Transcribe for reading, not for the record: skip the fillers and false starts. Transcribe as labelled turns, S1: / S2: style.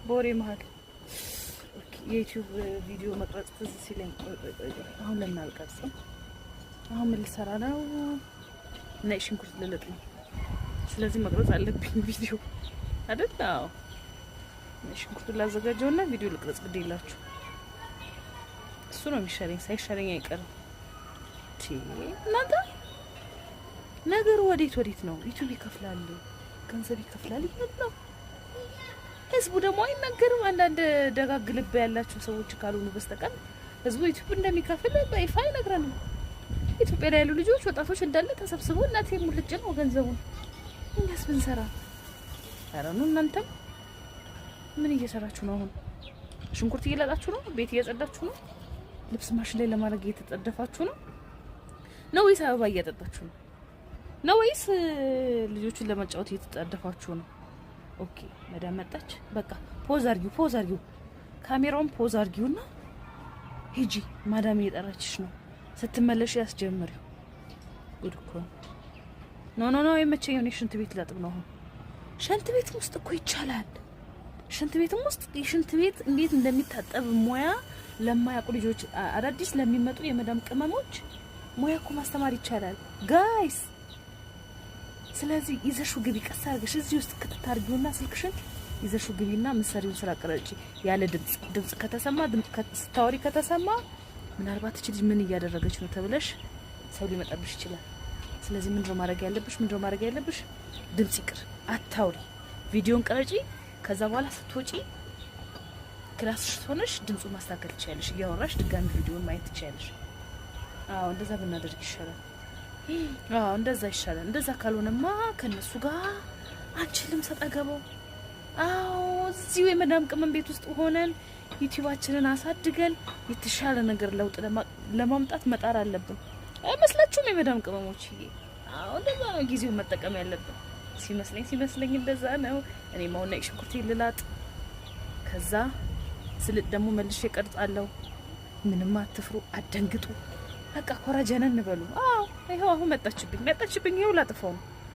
S1: በወሬ መሀል የዩቲዩብ ቪዲዮ መቅረጽ ትዝ ሲለኝ አሁን ለምን አልቀርጽም? አሁን ምን ልሰራ ነው? ነጭ ሽንኩርት ልልጥ ነው። ስለዚህ መቅረጽ አለብኝ ቪዲዮ አይደል? አዎ ነጭ ሽንኩርት ላዘጋጀውና ቪዲዮ ልቅረጽ ግድ የላችሁ። እሱ ነው የሚሻለኝ፣ ሳይሻለኝ አይቀርም። እናንተ ነገሩ ወዴት ነው? ዩቲዩብ ይከፍላል፣ ገንዘብ ይከፍላል ይላል። ህዝቡ ደግሞ አይናገርም። አንዳንድ ደጋግ ልብ ያላችሁ ሰዎች ካልሆኑ በስተቀር ህዝቡ ዩቲዩብ እንደሚከፍል በይፋ አይነግረንም። ኢትዮጵያ ላይ ያሉ ልጆች ወጣቶች እንዳለ ተሰብስበው እናቴ ሙልጭ ነው ገንዘቡን እኛስ ብንሰራ። ኧረ ነው እናንተም ምን እየሰራችሁ ነው? አሁን ሽንኩርት እየላጣችሁ ነው? ቤት እያጸዳችሁ ነው? ልብስ ማሽን ላይ ለማድረግ እየተጠደፋችሁ ነው ወይስ አበባ እያጠጣችሁ ነው ወይስ ልጆቹን ለመጫወት እየተጠደፋችሁ ነው? ኦኬ መዳም መጣች። በቃ ፖዝ አርጊው ካሜራውን ፖዝ አርጊውና ሂጂ። ማዳም እየጠራችሽ ነው። ስትመለሽ ያስጀምሪው። ጉድ እኮ ኖ የመቸኝ ነው። ሽንት ቤት ላጥብ ነው። አሁን ሽንት ቤት ውስጥ እኮ ይቻላል። ሽንት ቤትም ውስጥ የሽንት ቤት እንዴት እንደሚታጠብ ሙያ ለማያውቁ ልጆች፣ አዳዲስ ለሚመጡ የመዳም ቅመሞች ሙያ እኮ ማስተማር ይቻላል ጋይስ። ስለዚህ ይዘሽው ግቢ፣ ቀስ አድርገሽ እዚህ ውስጥ ከተታርጊውና ስልክሽን ይዘሽው ግቢና ምሰሪውን ስራ ቀረጪ። ያለ ድምጽ ከተሰማ ስታወሪ ከተሰማ ምናልባት እቺ ልጅ ምን እያደረገች ነው ተብለሽ ሰው ሊመጣብሽ ይችላል። ስለዚህ ምንድነው ማድረግ ያለብሽ? ድምጽ ይቅር፣ አታውሪ። ቪዲዮን ቀረጪ። ከዛ በኋላ ስትወጪ ክላስሽ ሆነሽ ድምጹን ማስተካከል ትችያለሽ። እያወራሽ ድጋሚ ቪዲዮን ማየት ትችያለሽ። አዎ እንደዛ ብናደርግ ይሻላል። እንደዛ ይሻላል። እንደዛ ካልሆነማ ከነሱ ጋር አንችልም ሰጣገባው። እዚሁ የመዳም ቅመም ቤት ውስጥ ሆነን ዩቲዩባችንን አሳድገን የተሻለ ነገር ለውጥ ለማምጣት መጣር አለብን። አይመስላችሁም የመዳም ቅመሞች? እንደዛ ነው ጊዜውን መጠቀም ያለብን። ሲመስለኝ እንደዛ ነው። እኔ ማውና ሽንኩርት ልላጥ፣ ከዛ ስልጥ ደግሞ መልሼ ቀርጻለሁ። ምንም አትፍሩ፣ አደንግጡ። በቃ ኮራጀነን እንበሉ። ይሄው አሁን መጣችብኝ። ይሄው ላጥፈው ነው።